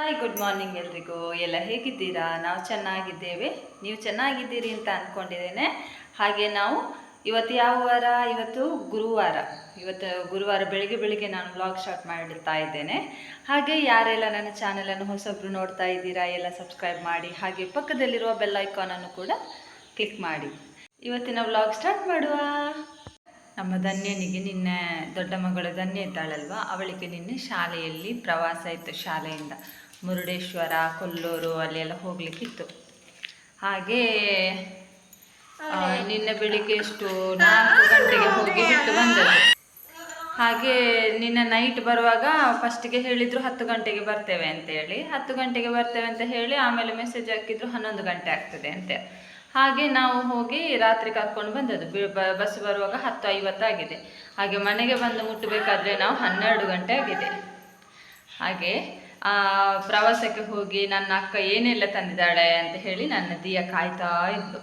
Hi, good morning ಎಲ್ರಿಗೂ. ಎಲ್ಲ ಹೇಗಿದ್ದೀರಾ? ನಾವು ಚೆನ್ನಾಗಿದ್ದೇವೆ, ನೀವು ಚೆನ್ನಾಗಿದ್ದೀರಿ ಅಂತ ಅಂದ್ಕೊಂಡಿದ್ದೇನೆ. ಹಾಗೆ ನಾವು ಇವತ್ತು ಯಾವ ವಾರ? ಇವತ್ತು ಗುರುವಾರ ಬೆಳಿಗ್ಗೆ ನಾನು ವ್ಲಾಗ್ ಸ್ಟಾರ್ಟ್ ಮಾಡ್ತಾ ಇದ್ದೇನೆ. ಹಾಗೆ ಯಾರೆಲ್ಲ ನನ್ನ ಚಾನಲನ್ನು ಹೊಸಬ್ರು ನೋಡ್ತಾ ಇದ್ದೀರಾ ಎಲ್ಲ ಸಬ್ಸ್ಕ್ರೈಬ್ ಮಾಡಿ, ಹಾಗೆ ಪಕ್ಕದಲ್ಲಿರುವ ಬೆಲ್ ಐಕಾನನ್ನು ಕೂಡ ಕ್ಲಿಕ್ ಮಾಡಿ. ಇವತ್ತಿನ ವ್ಲಾಗ್ ಸ್ಟಾರ್ಟ್ ಮಾಡುವ. ನಮ್ಮ ಧನ್ಯನಿಗೆ ನಿನ್ನೆ ದೊಡ್ಡ ಮಗಳು ಧನ್ಯ ಇದ್ದಾಳಲ್ವ, ಅವಳಿಗೆ ನಿನ್ನೆ ಶಾಲೆಯಲ್ಲಿ ಪ್ರವಾಸ ಇತ್ತು. ಶಾಲೆಯಿಂದ ಮುರುಡೇಶ್ವರ, ಕೊಲ್ಲೂರು ಅಲ್ಲೆಲ್ಲ ಹೋಗ್ಲಿಕ್ಕಿತ್ತು. ಹಾಗೆ ನಿನ್ನೆ ಬೆಳಿಗ್ಗೆ ಎಷ್ಟು 4 ಗಂಟೆಗೆ ಹೋಗಿ ಬಿಟ್ಟು ಬಂದದ್ದು. ಹಾಗೆ ನಿನ್ನೆ ನೈಟ್ ಬರುವಾಗ ಫಸ್ಟಿಗೆ ಹೇಳಿದರು 10 ಗಂಟೆಗೆ ಬರ್ತೇವೆ ಅಂತೇಳಿ. 10 ಗಂಟೆಗೆ ಬರ್ತೇವೆ ಅಂತ ಹೇಳಿ ಆಮೇಲೆ ಮೆಸೇಜ್ ಹಾಕಿದ್ರು 11 ಗಂಟೆ ಆಗ್ತದೆ ಅಂತೆ. ಹಾಗೆ ನಾವು ಹೋಗಿ ರಾತ್ರಿ ಕರ್ಕೊಂಡು ಬಂದದ್ದು. ಬಸ್ ಬರುವಾಗ 10:50 ಆಗಿದೆ. ಹಾಗೆ ಮನೆಗೆ ಬಂದು ಮುಟ್ಟಬೇಕಾದ್ರೆ ನಾವು 12 ಗಂಟೆ ಆಗಿದೆ. ಹಾಗೆ ಪ್ರವಾಸಕ್ಕೆ ಹೋಗಿ ನನ್ನ ಅಕ್ಕ ಏನೆಲ್ಲ ತಂದಿದ್ದಾಳೆ ಅಂತ ಹೇಳಿ ನನ್ನ ದಿಯ ಕಾಯ್ತಾ ಇದ್ದು.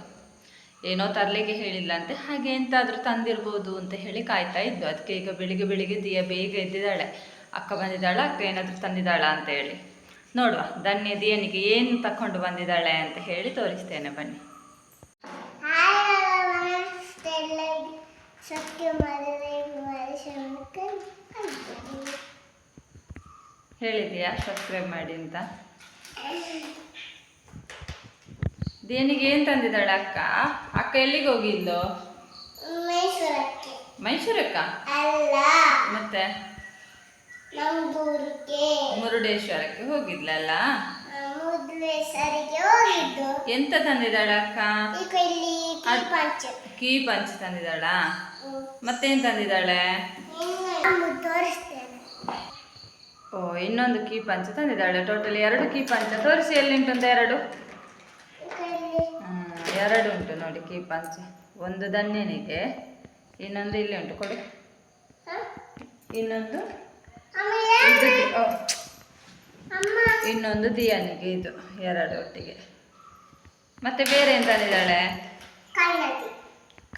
ಏನೋ ತರಲಿಕ್ಕೆ ಹೇಳಿಲ್ಲ ಅಂತೆ, ಹಾಗೆ ಎಂತಾದರೂ ತಂದಿರ್ಬೋದು ಅಂತ ಹೇಳಿ ಕಾಯ್ತಾ ಇದ್ದು. ಅದಕ್ಕೆ ಈಗ ಬೆಳಿಗ್ಗೆ ದಿಯ ಬೇಗ ಎದ್ದಿದ್ದಾಳೆ. ಅಕ್ಕ ಬಂದಿದ್ದಾಳ, ಅಕ್ಕ ಏನಾದರೂ ತಂದಿದ್ದಾಳ ಅಂತ ಹೇಳಿ ನೋಡುವ. ದಿಯನಿಗೆ ಏನು ತಕೊಂಡು ಬಂದಿದ್ದಾಳೆ ಅಂತ ಹೇಳಿ ತೋರಿಸ್ತೇನೆ, ಬನ್ನಿ. ಹೇಳಿದೆಯಾ ಸಬ್ಸ್ಕ್ರೈಬ್ ಮಾಡಿ ಅಂತ? ದೇನಿಗೆ ಏನು ತಂದಿದ್ದಾಳೆ ಅಕ್ಕ? ಅಕ್ಕ ಎಲ್ಲಿಗೆ ಹೋಗಿಲ್ಲೋ? ಮೈಸೂರಕ್ಕ ಮತ್ತೆ ಮುರುಡೇಶ್ವರಕ್ಕೆ ಹೋಗಿದ್ಲಲ್ಲ. ಎಂತ ತಂದಿದ್ದಾಳೆ ಅಕ್ಕ? ಕೀ ಪಂಚ್ ತಂದಿದ್ದಾಳ. ಮತ್ತೇನು ತಂದಿದ್ದಾಳೆ? ಓ, ಇನ್ನೊಂದು ಕೀ ಪಂಚ ತಂದಿದ್ದಾಳೆ. ಟೋಟಲ್ 2 ಕೀ ಪಂಚ. ತೋರಿಸಿ, ಎಲ್ಲಿಂಟುಂಟು? 2 ಉಂಟು ನೋಡಿ ಕೀ ಪಂಚ. ಒಂದು ಧನ್ಯನಿಗೆ, ಇನ್ನೊಂದು ಇಲ್ಲಿ ಉಂಟು, ಕೊಡು. ಇನ್ನೊಂದು ದಿಯಾನಿಗೆ. ಇದು 2 ಒಟ್ಟಿಗೆ. ಮತ್ತೆ ಬೇರೆ ಏನು ತಂದಿದ್ದಾಳೆ?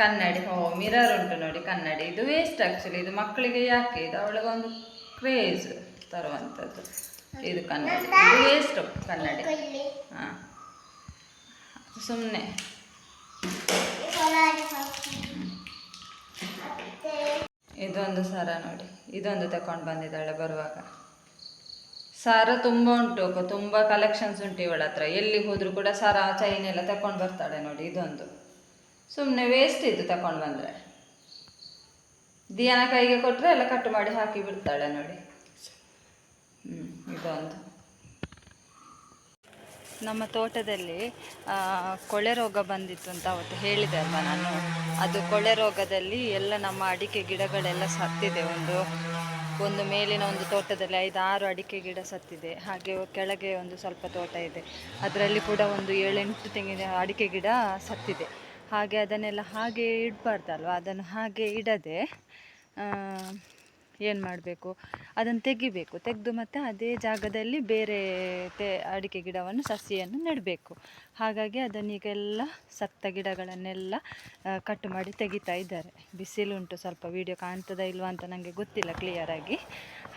ಕನ್ನಡಿ. ಓ, ಮಿರರ್ ಉಂಟು ನೋಡಿ, ಕನ್ನಡಿ. ಇದು ವೇಸ್ಟ್ ಆ್ಯಕ್ಚುಲಿ, ಇದು ಮಕ್ಕಳಿಗೆ ಯಾಕೆ, ಇದು ಅವಳಿಗೊಂದು ಕ್ರೇಜ್ ತರುವಂಥದ್ದು. ಇದು ಕನ್ನಡಿ, ಇದು ವೇಸ್ಟು ಕನ್ನಡಿ. ಹಾಂ, ಸುಮ್ಮನೆ. ಇದೊಂದು ಸರ ನೋಡಿ, ಇದೊಂದು ತಗೊಂಡು ಬಂದಿದ್ದಾಳೆ ಬರುವಾಗ. ಸರ ತುಂಬ ಉಂಟು, ತುಂಬ ಕಲೆಕ್ಷನ್ಸ್ ಉಂಟು ಇವಳ ಹತ್ರ. ಎಲ್ಲಿಗೆ ಹೋದರೂ ಕೂಡ ಸರ, ಚೈನ್ ಎಲ್ಲ ತಗೊಂಡು ಬರ್ತಾಳೆ ನೋಡಿ. ಇದೊಂದು ಸುಮ್ಮನೆ ವೇಸ್ಟ್, ಇದು ತಗೊಂಡು ಬಂದರೆ. ದಿಯಾನ ಕೈಗೆ ಕೊಟ್ಟರೆ ಎಲ್ಲ ಕಟ್ ಮಾಡಿ ಹಾಕಿ ಬಿಡ್ತಾಳೆ ನೋಡಿ. ಇದೊಂದು. ನಮ್ಮ ತೋಟದಲ್ಲಿ ಕೊಳೆ ರೋಗ ಬಂದಿತ್ತು ಅಂತ ಅವತ್ತು ಹೇಳಿದೆ ಅಲ್ವ ನಾನು. ಅದು ಕೊಳೆ ರೋಗದಲ್ಲಿ ಎಲ್ಲ ನಮ್ಮ ಅಡಿಕೆ ಗಿಡಗಳೆಲ್ಲ ಸತ್ತಿದೆ. ಒಂದು ಮೇಲಿನ ಒಂದು ತೋಟದಲ್ಲಿ 5-6 ಅಡಿಕೆ ಗಿಡ ಸತ್ತಿದೆ. ಹಾಗೆ ಕೆಳಗೆ ಒಂದು ಸ್ವಲ್ಪ ತೋಟ ಇದೆ, ಅದರಲ್ಲಿ ಕೂಡ ಒಂದು 7-8 ತೆಂಗಿನ ಅಡಿಕೆ ಗಿಡ ಸತ್ತಿದೆ. ಹಾಗೆ ಅದನ್ನೆಲ್ಲ ಹಾಗೆ ಇಡಬಾರ್ದಲ್ವ. ಅದನ್ನು ಹಾಗೆ ಇಡದೆ ಏನು ಮಾಡಬೇಕು, ಅದನ್ನು ತೆಗಿಬೇಕು. ತೆಗೆದು ಮತ್ತು ಅದೇ ಜಾಗದಲ್ಲಿ ಬೇರೆ ಅಡಿಕೆ ಗಿಡವನ್ನು, ಸಸಿಯನ್ನು ನೆಡಬೇಕು. ಹಾಗಾಗಿ ಅದನ್ನೀಗೆಲ್ಲ ಸತ್ತ ಗಿಡಗಳನ್ನೆಲ್ಲ ಕಟ್ ಮಾಡಿ ತೆಗಿತಾ ಇದ್ದಾರೆ. ಬಿಸಿಲುಂಟು, ಸ್ವಲ್ಪ ವಿಡಿಯೋ ಕಾಣ್ತದ ಇಲ್ವಾ ಅಂತ ನನಗೆ ಗೊತ್ತಿಲ್ಲ ಕ್ಲಿಯರಾಗಿ.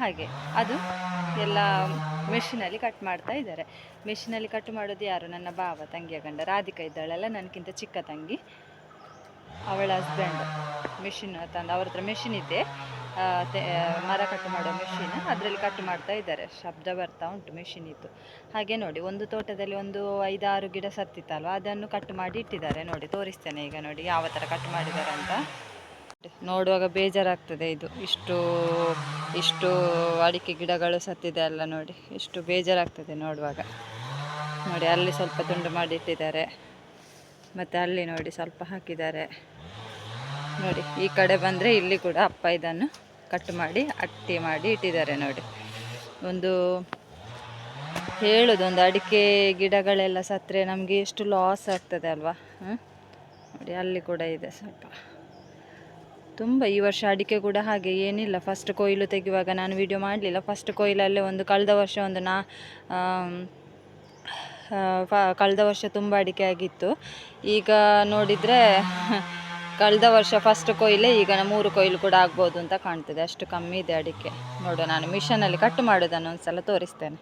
ಹಾಗೆ ಅದು ಎಲ್ಲ ಮೆಷಿನಲ್ಲಿ ಕಟ್ ಮಾಡ್ತಾ ಇದ್ದಾರೆ. ಮೆಷಿನಲ್ಲಿ ಕಟ್ ಮಾಡೋದು ಯಾರು? ನನ್ನ ಭಾವ, ತಂಗಿಯ ಗಂಡ ರಾಧಿಕಾ ಇದ್ದಾಳಲ್ಲ, ನನಗಿಂತ ಚಿಕ್ಕ ತಂಗಿ. ಅವಳ ಹಸ್ಬೆಂಡ್ ಮೆಷಿನ್ ತಂದು, ಅವ್ರ ಹತ್ರ ಮೆಷಿನ್ ಇದೆ, ಮರ ಕಟ್ ಮಾಡೋ ಮೆಷಿನ್. ಅದರಲ್ಲಿ ಕಟ್ ಮಾಡ್ತಾ ಇದ್ದಾರೆ. ಶಬ್ದ ಬರ್ತಾ ಉಂಟು ಮೆಷಿನಿದ್ದು. ಹಾಗೆ ನೋಡಿ, ಒಂದು ತೋಟದಲ್ಲಿ ಒಂದು 5-6 ಗಿಡ ಸತ್ತಿತ್ತಲ್ವ, ಅದನ್ನು ಕಟ್ ಮಾಡಿ ಇಟ್ಟಿದ್ದಾರೆ ನೋಡಿ. ತೋರಿಸ್ತೇನೆ ಈಗ ನೋಡಿ ಯಾವ ಥರ ಕಟ್ ಮಾಡಿದ್ದಾರೆ ಅಂತ. ನೋಡುವಾಗ ಬೇಜಾರಾಗ್ತದೆ. ಇದು ಇಷ್ಟು ಅಡಿಕೆ ಗಿಡಗಳು ಸತ್ತಿದೆ ಅಲ್ಲ ನೋಡಿ, ಎಷ್ಟು ಬೇಜಾರಾಗ್ತದೆ ನೋಡುವಾಗ. ನೋಡಿ, ಅಲ್ಲಿ ಸ್ವಲ್ಪ ತುಂಡು ಮಾಡಿ ಇಟ್ಟಿದ್ದಾರೆ, ಮತ್ತು ಅಲ್ಲಿ ನೋಡಿ ಸ್ವಲ್ಪ ಹಾಕಿದ್ದಾರೆ ನೋಡಿ. ಈ ಕಡೆ ಬಂದರೆ ಇಲ್ಲಿ ಕೂಡ ಅಪ್ಪ ಇದನ್ನು ಕಟ್ ಮಾಡಿ ಅಟ್ಟಿ ಮಾಡಿ ಇಟ್ಟಿದ್ದಾರೆ ನೋಡಿ. ಒಂದು ಅಡಿಕೆ ಗಿಡಗಳೆಲ್ಲ ಸತ್ತರೆ ನಮಗೆ ಎಷ್ಟು ಲಾಸ್ ಆಗ್ತದೆ ಅಲ್ವಾ. ನೋಡಿ, ಅಲ್ಲಿ ಕೂಡ ಇದೆ ಸ್ವಲ್ಪ ತುಂಬ. ಈ ವರ್ಷ ಅಡಿಕೆ ಕೂಡ ಹಾಗೆ ಏನಿಲ್ಲ. ಫಸ್ಟ್ ಕೊಯ್ಲು ತೆಗೆಯುವಾಗ ನಾನು ವಿಡಿಯೋ ಮಾಡಲಿಲ್ಲ. ಫಸ್ಟ್ ಕೊಯ್ಲಲ್ಲೇ ಕಳೆದ ವರ್ಷ ತುಂಬ ಅಡಿಕೆ ಆಗಿತ್ತು. ಈಗ ನೋಡಿದರೆ ಕಳೆದ ವರ್ಷ ಫಸ್ಟ್ ಕೊಯ್ಲೆ ಈಗ 3 ಕೊಯ್ಲು ಕೂಡ ಆಗ್ಬೋದು ಅಂತ ಕಾಣ್ತದೆ. ಅಷ್ಟು ಕಮ್ಮಿ ಇದೆ ಅಡಿಕೆ. ನೋಡು, ನಾನು ಮಿಷನಲ್ಲಿ ಕಟ್ ಮಾಡೋದನ್ನು ಒಂದು ಸಲ ತೋರಿಸ್ತೇನೆ.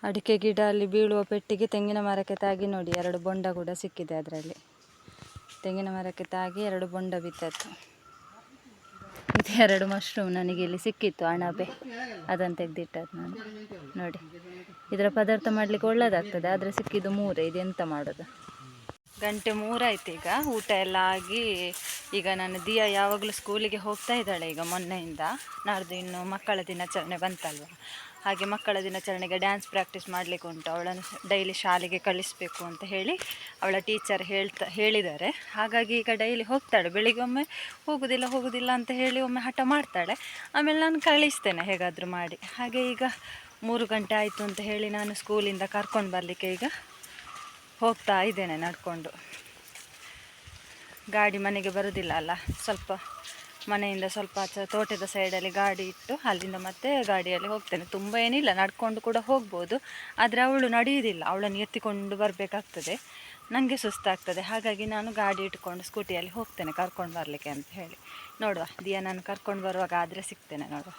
ಅಡಿಕೆ ಗಿಡ ಅಲ್ಲಿ ಬೀಳುವ ಪೆಟ್ಟಿಗೆ ತೆಂಗಿನ ಮರಕ್ಕೆ ತಾಗಿ ನೋಡಿ 2 ಬೊಂಡ ಕೂಡ ಸಿಕ್ಕಿದೆ. ಅದರಲ್ಲಿ ತೆಂಗಿನ ಮರಕ್ಕೆ ತಾಗಿ 2 ಬೊಂಡ ಬಿತ್ತತ್ತು. ಇದು 2 ಮಶ್ರೂಮ್ ನನಗೆ ಇಲ್ಲಿ ಸಿಕ್ಕಿತ್ತು, ಅಣಬೆ, ಅದನ್ನು ತೆಗೆದಿಟ್ಟದ್ದು ನಾನು. ನೋಡಿ, ಇದರ ಪದಾರ್ಥ ಮಾಡಲಿಕ್ಕೆ ಒಳ್ಳೆಯದಾಗ್ತದೆ. ಆದರೆ ಸಿಕ್ಕಿದ್ದು 3. ಇದು ಎಂತ ಮಾಡೋದು? 2:03 ಆಯ್ತು ಈಗ. ಊಟ ಎಲ್ಲ ಆಗಿ ಈಗ ನಾನು ದಿಯಾ ಯಾವಾಗಲೂ ಸ್ಕೂಲಿಗೆ ಹೋಗ್ತಾ ಇದ್ದಾಳೆ ಈಗ ಮೊನ್ನೆಯಿಂದ. ನಾಡ್ದು ಇನ್ನು ಮಕ್ಕಳ ದಿನಾಚರಣೆ ಬಂತಲ್ವ, ಹಾಗೆ ಮಕ್ಕಳ ದಿನಾಚರಣೆಗೆ ಡ್ಯಾನ್ಸ್ ಪ್ರಾಕ್ಟೀಸ್ ಮಾಡಲಿಕ್ಕೆ ಉಂಟು. ಅವಳನ್ನು ಡೈಲಿ ಶಾಲೆಗೆ ಕಳಿಸಬೇಕು ಅಂತ ಹೇಳಿ ಅವಳ ಟೀಚರ್ ಹೇಳಿದ್ದಾರೆ. ಹಾಗಾಗಿ ಈಗ ಡೈಲಿ ಹೋಗ್ತಾಳೆ. ಬೆಳಿಗ್ಗೆ ಒಮ್ಮೆ ಹೋಗುದಿಲ್ಲ ಅಂತ ಹೇಳಿ ಒಮ್ಮೆ ಹಠ ಮಾಡ್ತಾಳೆ. ಆಮೇಲೆ ನಾನು ಕಳಿಸ್ತೇನೆ ಹೇಗಾದರೂ ಮಾಡಿ. ಹಾಗೆ ಈಗ 3 ಗಂಟೆ ಆಯಿತು ಅಂತ ಹೇಳಿ ನಾನು ಸ್ಕೂಲಿಂದ ಕರ್ಕೊಂಡು ಬರಲಿಕ್ಕೆ ಈಗ ಹೋಗ್ತಾ ಇದ್ದೇನೆ ನಡ್ಕೊಂಡು. ಗಾಡಿ ಮನೆಗೆ ಬರೋದಿಲ್ಲ ಅಲ್ಲ, ಸ್ವಲ್ಪ ಮನೆಯಿಂದ ಸ್ವಲ್ಪ ಆಚೆ ತೋಟದ ಸೈಡಲ್ಲಿ ಗಾಡಿ ಇಟ್ಟು ಅಲ್ಲಿಂದ ಮತ್ತೆ ಗಾಡಿಯಲ್ಲಿ ಹೋಗ್ತೇನೆ. ತುಂಬ ಏನಿಲ್ಲ, ನಡ್ಕೊಂಡು ಕೂಡ ಹೋಗ್ಬೋದು. ಆದರೆ ಅವಳು ನಡೆಯುವುದಿಲ್ಲ, ಅವಳನ್ನು ಎತ್ತಿಕೊಂಡು ಬರಬೇಕಾಗ್ತದೆ, ನನಗೆ ಸುಸ್ತಾಗ್ತದೆ. ಹಾಗಾಗಿ ನಾನು ಗಾಡಿ ಇಟ್ಕೊಂಡು ಸ್ಕೂಟಿಯಲ್ಲಿ ಹೋಗ್ತೇನೆ ಕರ್ಕೊಂಡು ಬರಲಿಕ್ಕೆ ಅಂತ ಹೇಳಿ. ನೋಡುವ ದಿಯಾ ನಾನು ಕರ್ಕೊಂಡು ಬರುವಾಗ ಆದರೆ ಸಿಗ್ತೇನೆ. ನೋಡುವ,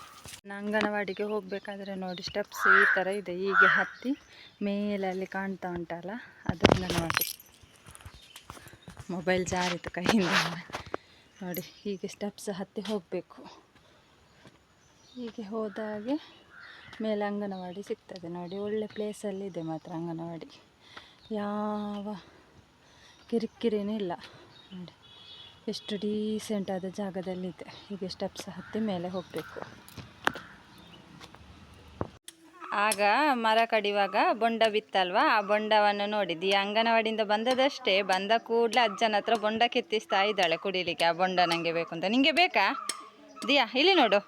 ನಾನು ಅಂಗನವಾಡಿಗೆ ಹೋಗಬೇಕಾದ್ರೆ ನೋಡಿ ಸ್ಟೆಪ್ಸ್ ಈ ಥರ ಇದೆ. ಹೀಗೆ ಹತ್ತಿ ಮೇಲಲ್ಲಿ ಕಾಣ್ತಾ ಉಂಟಲ್ಲ, ಅದನ್ನು ನೋಡಿ. ಮೊಬೈಲ್ ಜಾರಿತು ಕೈಯಿಂದ ನೋಡಿ. ಹೀಗೆ ಸ್ಟೆಪ್ಸ್ ಹತ್ತಿ ಹೋಗಬೇಕು. ಹೀಗೆ ಹೋದಾಗೆ ಮೇಲೆ ಅಂಗನವಾಡಿ ಸಿಗ್ತದೆ ನೋಡಿ. ಒಳ್ಳೆ ಪ್ಲೇಸಲ್ಲಿದೆ ಮಾತ್ರ ಅಂಗನವಾಡಿ, ಯಾವ ಕಿರಿಕಿರಿನೂ ಇಲ್ಲ ನೋಡಿ. ಎಷ್ಟು ಡೀಸೆಂಟ್ ಆದ ಜಾಗದಲ್ಲಿದೆ. ಹೀಗೆ ಸ್ಟೆಪ್ಸ್ ಹತ್ತಿ ಮೇಲೆ ಹೋಗಬೇಕು. ಆಗ ಮರ ಕಡಿಯುವಾಗ ಬೊಂಡ ಬಿತ್ತಲ್ವ, ಆ ಬೊಂಡವನ್ನು ನೋಡಿದ್ದು. ಈ ಅಂಗನವಾಡಿಯಿಂದ ಬಂದದಷ್ಟೇ, ಬಂದ ಕೂಡಲೇ ಅಜ್ಜನ ಹತ್ರ ಬೊಂಡ ಕೆತ್ತಿಸ್ತಾ ಇದ್ದಾಳೆ ಕುಡಿಲಿಕ್ಕೆ. ಆ ಬೊಂಡ ನನಗೆ ಬೇಕು ಅಂತ. ನಿಂಗೆ ಬೇಕಾ ದಿಯಾ? ಇಲ್ಲಿ ನೋಡು,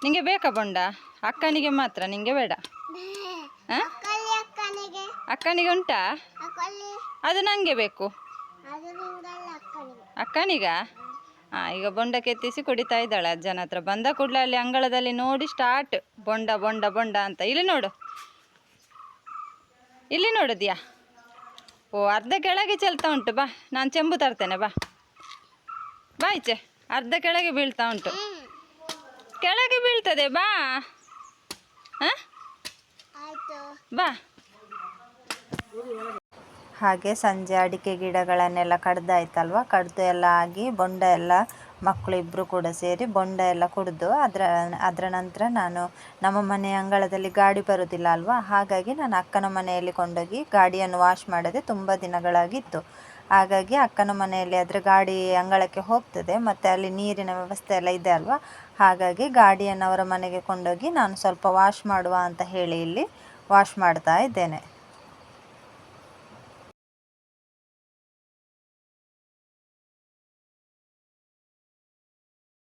ನಿಂಗೆ ಬೇಕಾ ಬೊಂಡ? ಅಕ್ಕನಿಗೆ ಮಾತ್ರ, ನಿಂಗೆ ಬೇಡ. ಅಕ್ಕನಿಗೆ ಉಂಟಾ? ಅದು ನನಗೆ ಬೇಕು. ಅಕ್ಕನಿಗ? ಈಗ ಬೊಂಡ ಕೆತ್ತಿಸಿ ಕುಡಿತಾ ಇದ್ದಾಳೆ ಅಜ್ಜನ ಹತ್ರ. ಬಂದ ಕೂಡಲೇ ಅಲ್ಲಿ ಅಂಗಳದಲ್ಲಿ ನೋಡಿ ಸ್ಟಾರ್ಟ್, ಬೊಂಡ ಬೊಂಡ ಬೊಂಡ ಅಂತ. ಇಲ್ಲಿ ನೋಡು, ಇಲ್ಲಿ ನೋಡು ದಿಯಾ. ಓ, ಅರ್ಧ ಕೆಳಗೆ ಚೆಲ್ತಾ ಉಂಟು. ಬಾ, ನಾನು ಚೆಂಬು ತರ್ತೇನೆ. ಬಾ ಬಾ ಈಚೆ. ಅರ್ಧ ಕೆಳಗೆ ಬೀಳ್ತಾ ಉಂಟು. ಕೆಳಗೆ ಬೀಳ್ತದೆ, ಬಾ. ಬಾ. ಹಾಗೆ ಸಂಜೆ ಅಡಿಕೆ ಗಿಡಗಳನ್ನೆಲ್ಲ ಕಡ್ದಾಯ್ತಲ್ವ, ಕಡ್ದು ಎಲ್ಲ ಆಗಿ ಬೊಂಡ ಎಲ್ಲ ಮಕ್ಕಳು ಇಬ್ಬರು ಕೂಡ ಸೇರಿ ಬೊಂಡ ಎಲ್ಲ ಕುಡಿದು ಅದರ ನಂತರ ನಾನು ನಮ್ಮ ಮನೆ ಅಂಗಳದಲ್ಲಿ ಗಾಡಿ ಬರೋದಿಲ್ಲ ಅಲ್ವಾ, ಹಾಗಾಗಿ ನಾನು ಅಕ್ಕನ ಮನೆಯಲ್ಲಿ ಕೊಂಡೋಗಿ ಗಾಡಿಯನ್ನು ವಾಶ್ ಮಾಡದೆ ತುಂಬ ದಿನಗಳಾಗಿತ್ತು. ಹಾಗಾಗಿ ಅಕ್ಕನ ಮನೆಯಲ್ಲಿ ಆದರೆ ಗಾಡಿ ಅಂಗಳಕ್ಕೆ ಹೋಗ್ತದೆ, ಮತ್ತು ಅಲ್ಲಿ ನೀರಿನ ವ್ಯವಸ್ಥೆ ಎಲ್ಲ ಇದೆ ಅಲ್ವಾ, ಹಾಗಾಗಿ ಗಾಡಿಯನ್ನು ಅವರ ಮನೆಗೆ ಕೊಂಡೋಗಿ ನಾನು ಸ್ವಲ್ಪ ವಾಶ್ ಮಾಡುವ ಅಂತ ಹೇಳಿ ಇಲ್ಲಿ ವಾಶ್ ಮಾಡ್ತಾ ಇದ್ದೇನೆ.